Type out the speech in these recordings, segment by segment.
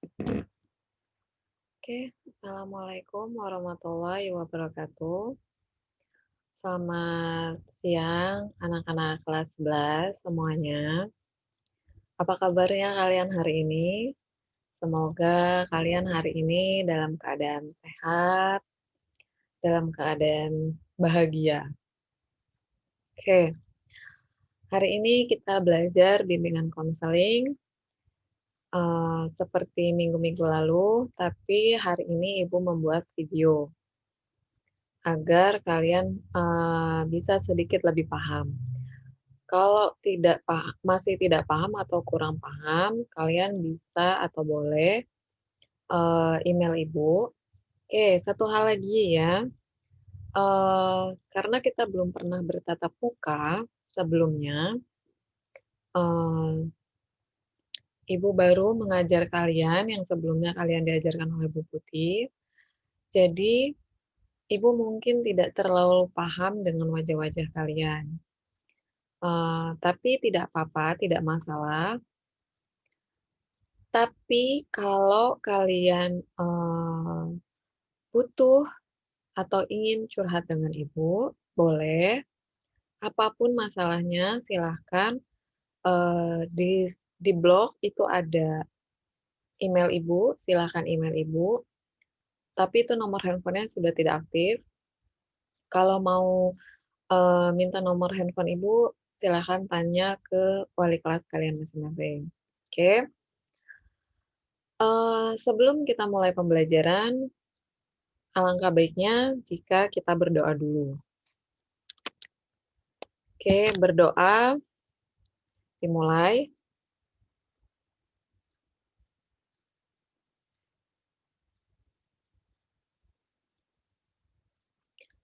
Oke, assalamualaikum warahmatullahi wabarakatuh. Selamat siang, anak-anak kelas 11 semuanya. Apa kabarnya kalian hari ini? Semoga kalian hari ini dalam keadaan sehat, dalam keadaan bahagia. Oke, hari ini kita belajar bimbingan konseling seperti minggu-minggu lalu, tapi hari ini Ibu membuat video agar kalian bisa sedikit lebih paham. Kalau masih tidak paham atau kurang paham, kalian bisa atau boleh email Ibu. Oke, satu hal lagi ya, karena kita belum pernah bertatap muka sebelumnya, eee, Ibu baru mengajar kalian yang sebelumnya kalian diajarkan oleh Bu Putih. Jadi, Ibu mungkin tidak terlalu paham dengan wajah-wajah kalian. Tapi tidak apa-apa, tidak masalah. Tapi kalau kalian, butuh atau ingin curhat dengan Ibu, boleh. Apapun masalahnya silahkan, di blog itu ada email Ibu, silahkan email Ibu, tapi itu nomor handphonenya sudah tidak aktif. Kalau mau, minta nomor handphone Ibu, silahkan tanya ke wali kelas kalian masing-masing. Oke? Sebelum kita mulai pembelajaran, alangkah baiknya jika kita berdoa dulu. Oke, berdoa, dimulai.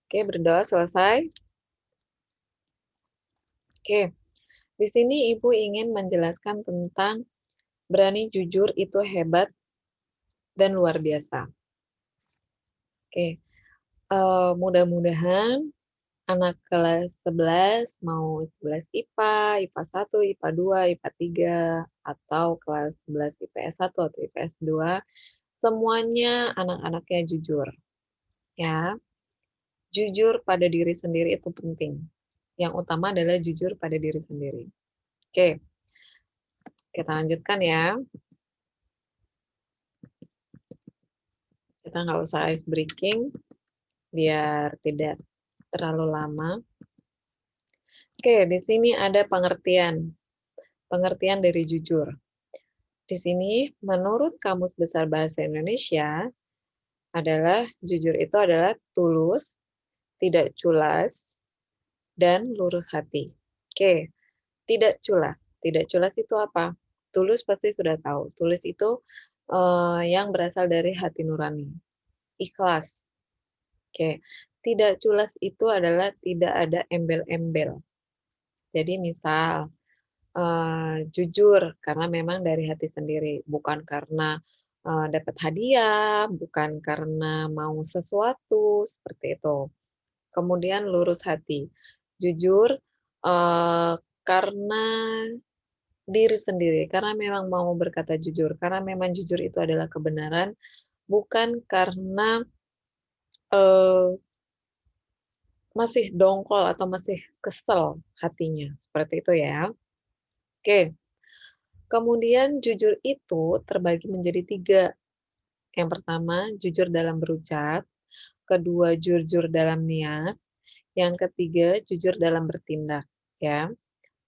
Oke, berdoa selesai. Oke, di sini Ibu ingin menjelaskan tentang berani jujur itu hebat dan luar biasa. Oke, mudah-mudahan anak kelas 11 mau 11 IPA, IPA 1, IPA 2, IPA 3, atau kelas 11 IPS 1 atau IPS 2, semuanya anak-anaknya jujur, ya. Jujur pada diri sendiri itu penting. Yang utama adalah jujur pada diri sendiri. Oke, kita lanjutkan ya. Kita nggak usah ice breaking biar tidak terlalu lama. Oke, di sini ada pengertian. Pengertian dari jujur. Di sini, menurut Kamus Besar Bahasa Indonesia, adalah jujur itu adalah tulus, tidak culas, dan lurus hati. Oke, tidak culas. Tidak culas itu apa? Tulus pasti sudah tahu. Tulus itu yang berasal dari hati nurani. Ikhlas. Oke. Tidak culas itu adalah tidak ada embel-embel. Jadi misal, jujur karena memang dari hati sendiri, bukan karena, dapat hadiah, bukan karena mau sesuatu, seperti itu. Kemudian lurus hati, jujur, karena diri sendiri, karena memang mau berkata jujur, karena memang jujur itu adalah kebenaran, bukan karena, eee, masih dongkol atau masih kesel hatinya, seperti itu ya. Oke. Kemudian jujur itu terbagi menjadi 3. Yang pertama, jujur dalam berucap, kedua, jujur dalam niat, yang ketiga, jujur dalam bertindak, ya.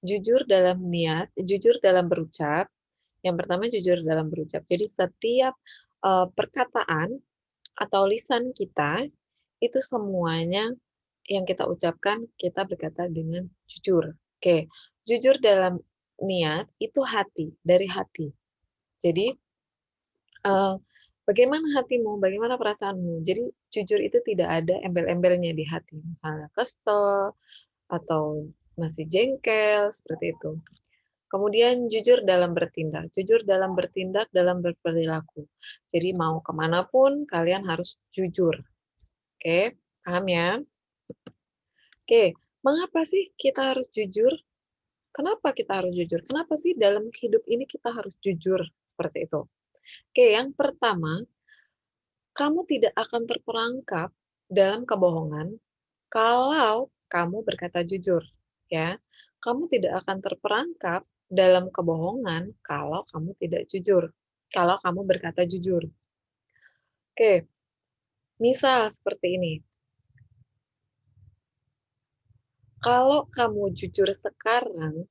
Jujur dalam niat, jujur dalam berucap, yang pertama jujur dalam berucap. Jadi setiap, perkataan atau lisan kita, itu semuanya yang kita ucapkan, kita berkata dengan jujur. Oke, jujur dalam niat itu hati, dari hati. Jadi, Eee, bagaimana hatimu, bagaimana perasaanmu. Jadi jujur itu tidak ada embel-embelnya di hati, misalnya kesel atau masih jengkel, seperti itu. Kemudian jujur dalam bertindak, dalam berperilaku. Jadi mau kemana pun kalian harus jujur, oke, paham ya? Oke, mengapa sih kita harus jujur? Kenapa kita harus jujur? Kenapa sih dalam hidup ini kita harus jujur, seperti itu? Oke, yang pertama, kamu tidak akan terperangkap dalam kebohongan kalau kamu berkata jujur, ya. Kamu tidak akan terperangkap dalam kebohongan kalau kamu tidak jujur, kalau kamu berkata jujur. Oke, misal seperti ini, kalau kamu jujur sekarang,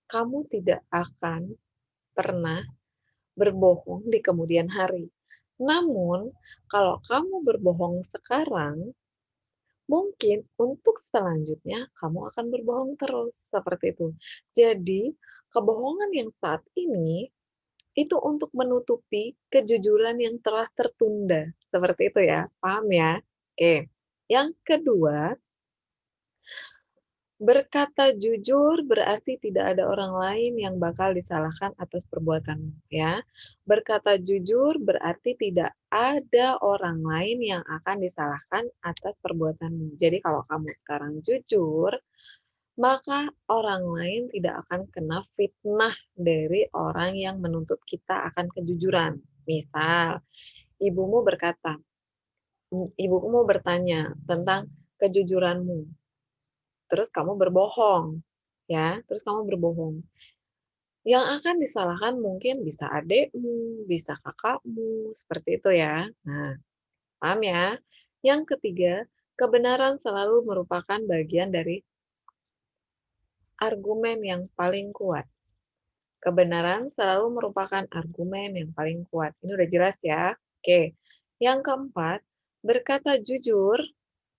kamu tidak akan pernah berbohong di kemudian hari. Namun, kalau kamu berbohong sekarang, mungkin untuk selanjutnya kamu akan berbohong terus, seperti itu. Jadi, kebohongan yang saat ini itu untuk menutupi kejujuran yang telah tertunda, seperti itu ya, paham ya? Oke. Yang kedua, berkata jujur berarti tidak ada orang lain yang bakal disalahkan atas perbuatanmu, ya. Berkata jujur berarti tidak ada orang lain yang akan disalahkan atas perbuatanmu. Jadi kalau kamu sekarang jujur, maka orang lain tidak akan kena fitnah dari orang yang menuntut kita akan kejujuran. Misal, ibumu berkata, ibumu bertanya tentang kejujuranmu. Terus kamu berbohong, ya, terus kamu berbohong. Yang akan disalahkan mungkin bisa adikmu, bisa kakakmu, seperti itu ya. Nah, paham ya? Yang ketiga, kebenaran selalu merupakan bagian dari argumen yang paling kuat. Kebenaran selalu merupakan argumen yang paling kuat. Ini udah jelas ya? Oke. Yang keempat, berkata jujur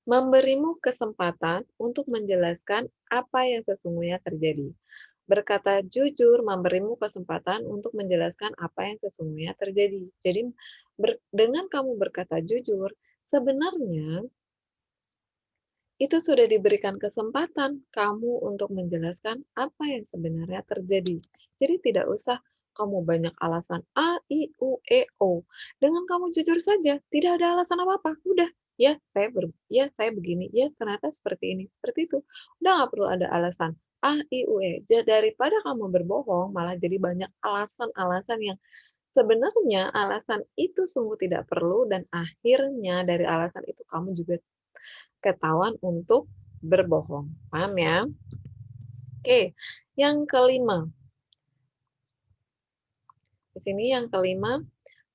memberimu kesempatan untuk menjelaskan apa yang sesungguhnya terjadi. Berkata jujur memberimu kesempatan untuk menjelaskan apa yang sesungguhnya terjadi. Jadi, dengan kamu berkata jujur, sebenarnya itu sudah diberikan kesempatan kamu untuk menjelaskan apa yang sebenarnya terjadi. Jadi tidak usah kamu banyak alasan A, I, U, E, O. Dengan kamu jujur saja, tidak ada alasan apa-apa. Udah, ya saya begini, ya ternyata seperti ini, seperti itu. Udah nggak perlu ada alasan A, I, U, E. Daripada kamu berbohong, malah jadi banyak alasan-alasan yang sebenarnya alasan itu sungguh tidak perlu dan akhirnya dari alasan itu kamu juga ketahuan untuk berbohong, paham ya? Oke, yang kelima, di sini yang kelima,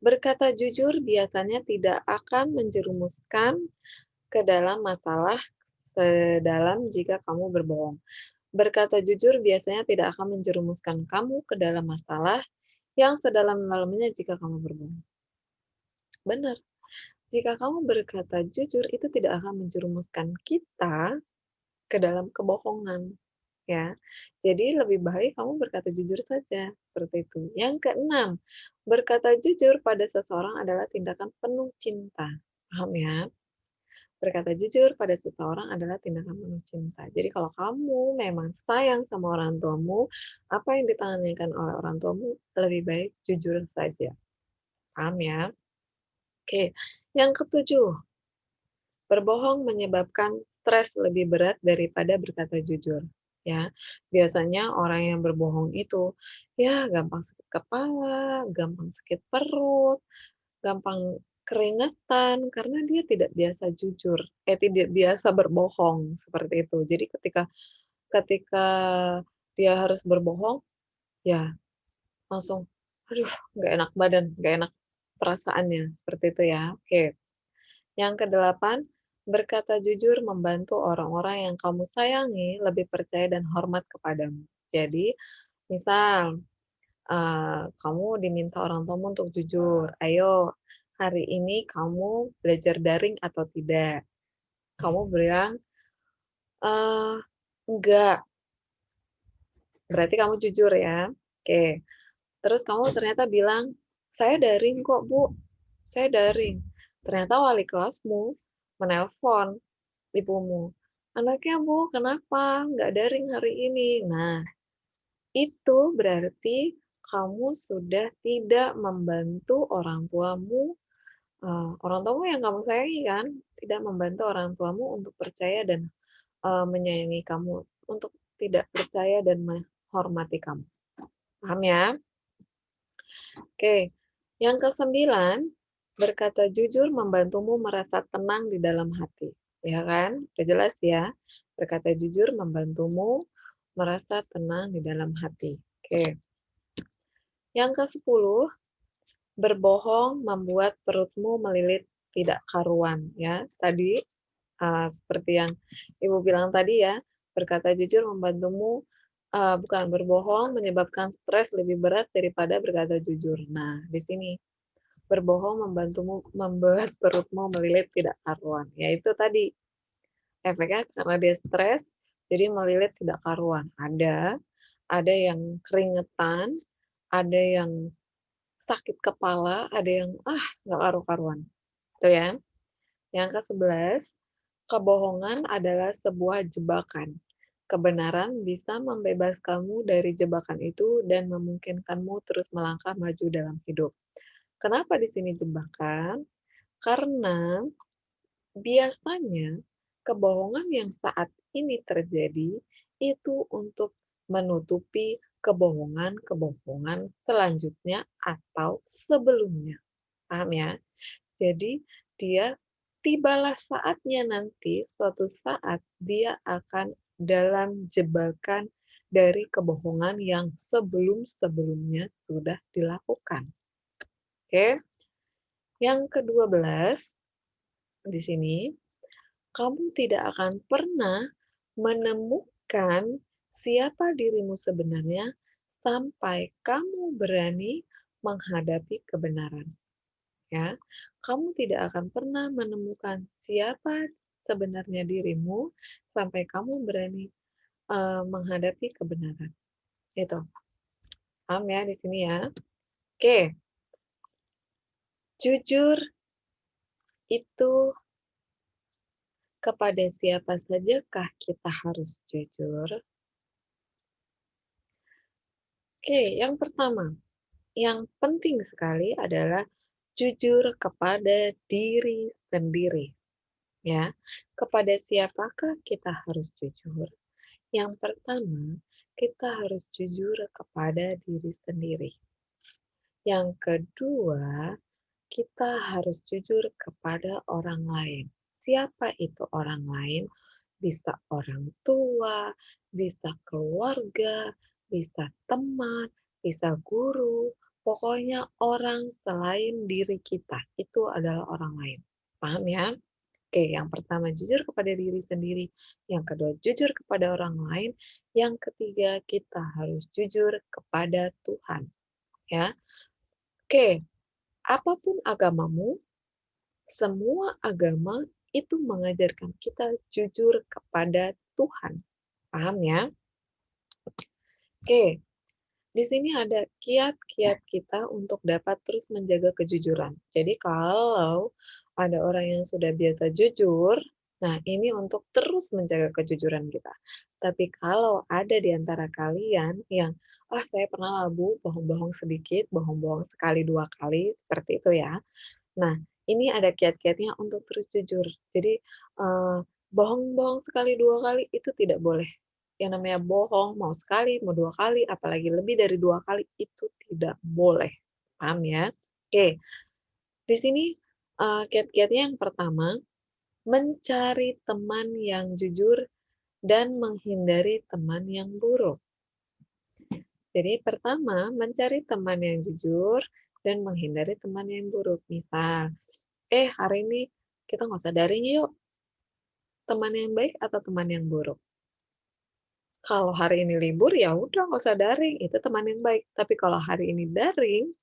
berkata jujur biasanya tidak akan menjerumuskan ke dalam masalah sedalam jika kamu berbohong. Berkata jujur biasanya tidak akan menjerumuskan kamu ke dalam masalah yang sedalam-dalamnya jika kamu berbohong. Benar, jika kamu berkata jujur itu tidak akan menjerumuskan kita ke dalam kebohongan. Ya, jadi lebih baik kamu berkata jujur saja, seperti itu. Yang keenam, berkata jujur pada seseorang adalah tindakan penuh cinta. Paham ya? Berkata jujur pada seseorang adalah tindakan penuh cinta. Jadi kalau kamu memang sayang sama orang tuamu, apa yang ditanyakan oleh orang tuamu lebih baik jujur saja. Paham ya? Oke. Yang ketujuh, berbohong menyebabkan stres lebih berat daripada berkata jujur, ya. Biasanya orang yang berbohong itu, ya gampang sakit kepala, gampang sakit perut, gampang keringetan, karena dia tidak biasa jujur, tidak biasa berbohong, seperti itu. Jadi ketika ketika dia harus berbohong, ya langsung, aduh nggak enak badan, nggak enak perasaannya, seperti itu ya. Oke. Yang kedelapan, berkata jujur membantu orang-orang yang kamu sayangi lebih percaya dan hormat kepadamu. Jadi, misal, kamu diminta orang tuamu untuk jujur, "Ayo, hari ini kamu belajar daring atau tidak?" Kamu bilang, eee, "Enggak." Berarti kamu jujur ya. Oke. Terus kamu ternyata bilang, "Saya daring kok, Bu, saya daring." Ternyata wali kelasmu menelpon ibumu, "Anaknya Bu, kenapa nggak daring hari ini?" Nah, itu berarti kamu sudah tidak membantu orang tuamu yang kamu sayangi kan, tidak membantu orang tuamu untuk percaya dan, menyayangi kamu, untuk tidak percaya dan menghormati kamu. Paham ya? Oke. Yang kesembilan, berkata jujur membantumu merasa tenang di dalam hati. Ya kan? Udah jelas ya. Berkata jujur membantumu merasa tenang di dalam hati. Oke. Yang ke-10, berbohong membuat perutmu melilit tidak karuan. Ya, tadi seperti yang Ibu bilang tadi ya, berkata jujur membantumu, bukan berbohong menyebabkan stres lebih berat daripada berkata jujur. Nah, di sini berbohong membantumu membuat perutmu melilit tidak karuan. Ya itu tadi, efeknya karena dia stres, jadi melilit tidak karuan. Ada yang keringetan, ada yang sakit kepala, ada yang, nggak karu-karuan. Itu ya. Yang ke-11, kebohongan adalah sebuah jebakan. Kebenaran bisa membebaskanmu dari jebakan itu dan memungkinkanmu terus melangkah maju dalam hidup. Kenapa di sini jebakan? Karena biasanya kebohongan yang saat ini terjadi itu untuk menutupi kebohongan-kebohongan selanjutnya atau sebelumnya. Paham ya? Jadi dia tibalah saatnya nanti, suatu saat dia akan dalam jebakan dari kebohongan yang sebelum-sebelumnya sudah dilakukan. Oke. Yang ke-12 di sini, kamu tidak akan pernah menemukan siapa dirimu sebenarnya sampai kamu berani menghadapi kebenaran. Ya, kamu tidak akan pernah menemukan siapa sebenarnya dirimu sampai kamu berani menghadapi kebenaran. Itu, paham ya di sini ya? Oke, jujur itu kepada siapa sajakah kita harus jujur? Oke, yang pertama, yang penting sekali adalah jujur kepada diri sendiri, ya. Kepada siapakah kita harus jujur? Yang pertama, kita harus jujur kepada diri sendiri. Yang kedua, kita harus jujur kepada orang lain. Siapa itu orang lain? Bisa orang tua, bisa keluarga, bisa teman, bisa guru, pokoknya orang selain diri kita. Itu adalah orang lain. Paham ya? Oke, yang pertama jujur kepada diri sendiri, yang kedua jujur kepada orang lain, yang ketiga kita harus jujur kepada Tuhan, ya. Oke, apapun agamamu, semua agama itu mengajarkan kita jujur kepada Tuhan. Paham ya? Oke, di sini ada kiat-kiat kita untuk dapat terus menjaga kejujuran. Jadi kalau ada orang yang sudah biasa jujur, nah ini untuk terus menjaga kejujuran kita. Tapi kalau ada di antara kalian yang, saya pernah lah Bu, bohong-bohong sedikit, bohong-bohong sekali dua kali, seperti itu ya. Nah, ini ada kiat-kiatnya untuk terus jujur. Jadi, bohong-bohong sekali, 2 kali itu tidak boleh. Yang namanya bohong mau sekali, mau 2 kali, apalagi lebih dari 2 kali, itu tidak boleh. Paham ya? Oke, di sini, kiat-kiatnya yang pertama, mencari teman yang jujur dan menghindari teman yang buruk. Jadi pertama, mencari teman yang jujur dan menghindari teman yang buruk. Misal, hari ini kita nggak usah daring yuk, teman yang baik atau teman yang buruk? Kalau hari ini libur, ya udah nggak usah daring, itu teman yang baik. Tapi kalau hari ini daring,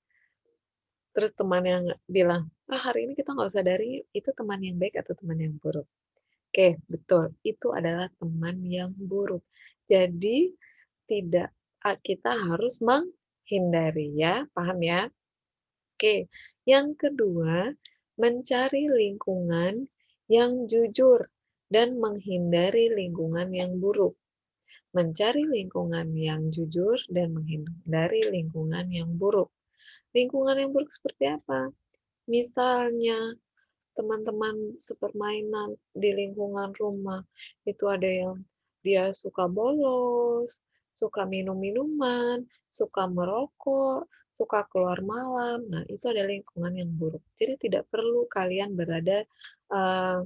terus teman yang bilang, hari ini kita nggak usah daring yuk, itu teman yang baik atau teman yang buruk? Oke, betul, itu adalah teman yang buruk. Jadi tidak, kita harus menghindari ya, paham ya? Oke, yang kedua, mencari lingkungan yang jujur dan menghindari lingkungan yang buruk. Mencari lingkungan yang jujur dan menghindari lingkungan yang buruk. Lingkungan yang buruk seperti apa? Misalnya, teman-teman sepermainan di lingkungan rumah, itu ada yang dia suka bolos, suka minum minuman, suka merokok, suka keluar malam, nah itu adalah lingkungan yang buruk. Jadi tidak perlu kalian berada, eee,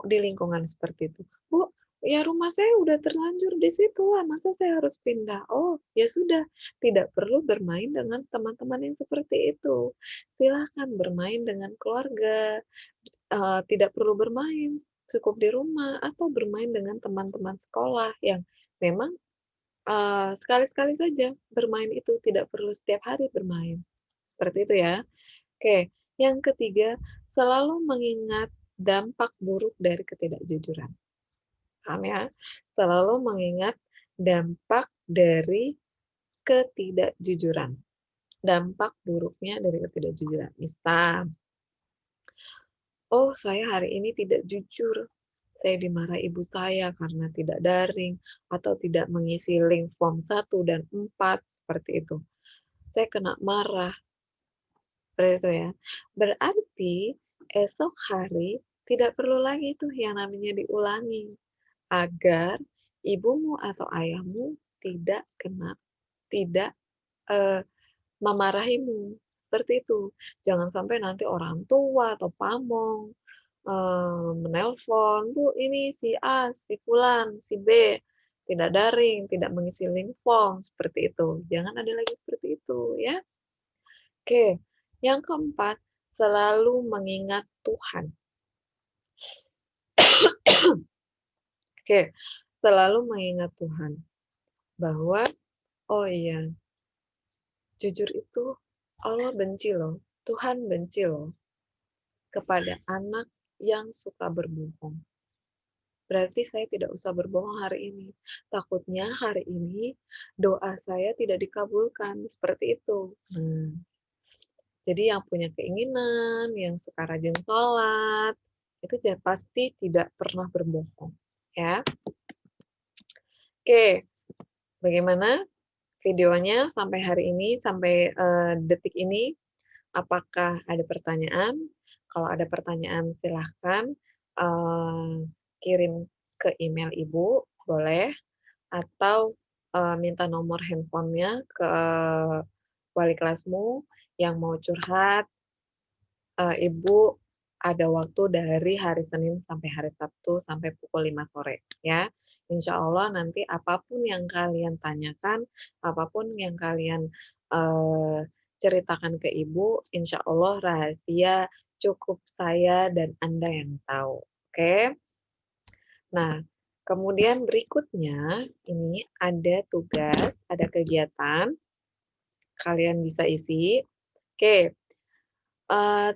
di lingkungan seperti itu. "Bu, ya rumah saya udah terlanjur di situ lah, masa saya harus pindah?" Oh, ya sudah, tidak perlu bermain dengan teman-teman yang seperti itu. Silahkan bermain dengan keluarga, tidak perlu bermain, cukup di rumah atau bermain dengan teman-teman sekolah yang memang, sekali-sekali saja bermain itu, tidak perlu setiap hari bermain, seperti itu ya. Oke, yang ketiga, selalu mengingat dampak buruk dari ketidakjujuran. Paham ya? Selalu mengingat dampak dari ketidakjujuran, dampak buruknya dari ketidakjujuran. Misal, "Oh, saya hari ini tidak jujur. Saya dimarahi ibu saya karena tidak daring atau tidak mengisi link form 1 dan 4," seperti itu. "Saya kena marah." Seperti itu ya. Berarti esok hari tidak perlu lagi tuh yang namanya diulangi, agar ibumu atau ayahmu tidak, eee, memarahimu, seperti itu. Jangan sampai nanti orang tua atau pamong, menelpon, "Bu, ini si A, si fulan, si B tidak daring, tidak mengisi link form," seperti itu. Jangan ada lagi seperti itu ya. Oke, yang keempat, selalu mengingat Tuhan. Oke, selalu mengingat Tuhan bahwa, oh iya, jujur itu Allah benci loh, Tuhan benci loh kepada anak yang suka berbohong. Berarti saya tidak usah berbohong hari ini. Takutnya hari ini doa saya tidak dikabulkan, seperti itu. Jadi yang punya keinginan, yang suka rajin sholat, itu pasti tidak pernah berbohong, ya. Oke, bagaimana videonya sampai hari ini, sampai, detik ini? Apakah ada pertanyaan? Kalau ada pertanyaan silahkan, kirim ke email Ibu, boleh, atau, minta nomor handphonenya ke wali kelasmu yang mau curhat. Ibu ada waktu dari hari Senin sampai hari Sabtu sampai pukul 5 sore ya. Insya Allah nanti apapun yang kalian tanyakan, apapun yang kalian, eee, ceritakan ke Ibu, insya Allah rahasia cukup saya dan Anda yang tahu, oke? Nah, kemudian berikutnya ini ada tugas, ada kegiatan, kalian bisa isi. Oke.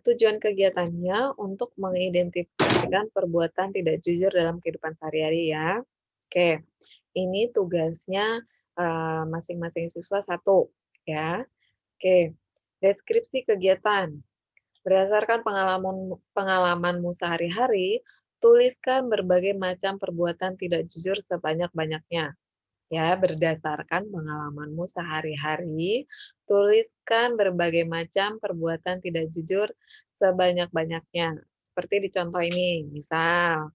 Tujuan kegiatannya untuk mengidentifikasikan perbuatan tidak jujur dalam kehidupan sehari-hari ya. Oke, ini tugasnya, masing-masing siswa satu ya. Oke, deskripsi kegiatan. Berdasarkan pengalamanmu sehari-hari, tuliskan berbagai macam perbuatan tidak jujur sebanyak-banyaknya. Ya, berdasarkan pengalamanmu sehari-hari, tuliskan berbagai macam perbuatan tidak jujur sebanyak-banyaknya. Seperti di contoh ini, misal,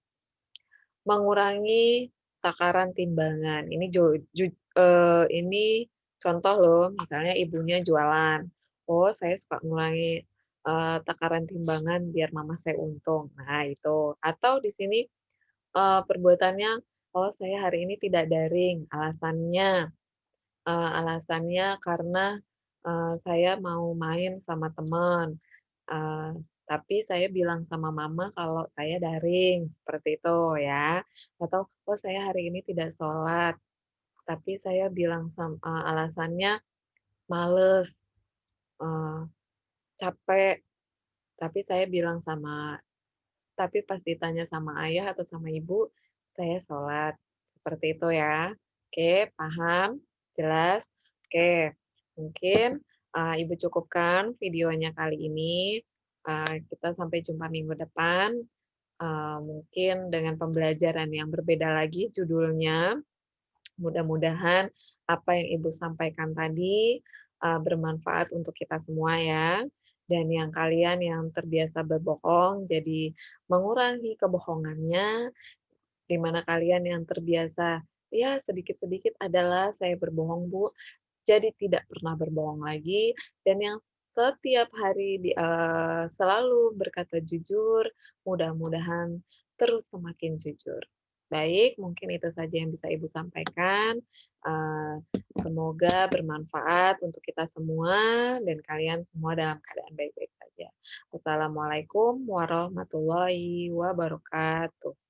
mengurangi takaran timbangan. Ini contoh loh, misalnya ibunya jualan. "Oh, saya suka mengurangi, takaran timbangan biar mama saya untung." Nah, itu. Atau di sini, perbuatannya, "Oh, saya hari ini tidak daring, alasannya karena, saya mau main sama teman, eee, tapi saya bilang sama mama kalau saya daring," seperti itu ya. Atau, "Oh, saya hari ini tidak sholat, tapi saya bilang alasannya males, eee, capek, tapi saya bilang sama tapi pas ditanya sama ayah atau sama ibu, saya sholat." Seperti itu ya. Oke, paham? Jelas? Oke, mungkin, Ibu cukupkan videonya kali ini, kita sampai jumpa minggu depan, mungkin dengan pembelajaran yang berbeda lagi judulnya. Mudah-mudahan apa yang Ibu sampaikan tadi, bermanfaat untuk kita semua ya. Dan yang kalian yang terbiasa berbohong, jadi mengurangi kebohongannya, di mana kalian yang terbiasa, ya sedikit-sedikit adalah saya berbohong Bu, jadi tidak pernah berbohong lagi, dan yang setiap hari selalu berkata jujur, mudah-mudahan terus semakin jujur. Baik, mungkin itu saja yang bisa Ibu sampaikan, eee, semoga bermanfaat untuk kita semua dan kalian semua dalam keadaan baik-baik saja. Wassalamualaikum warahmatullahi wabarakatuh.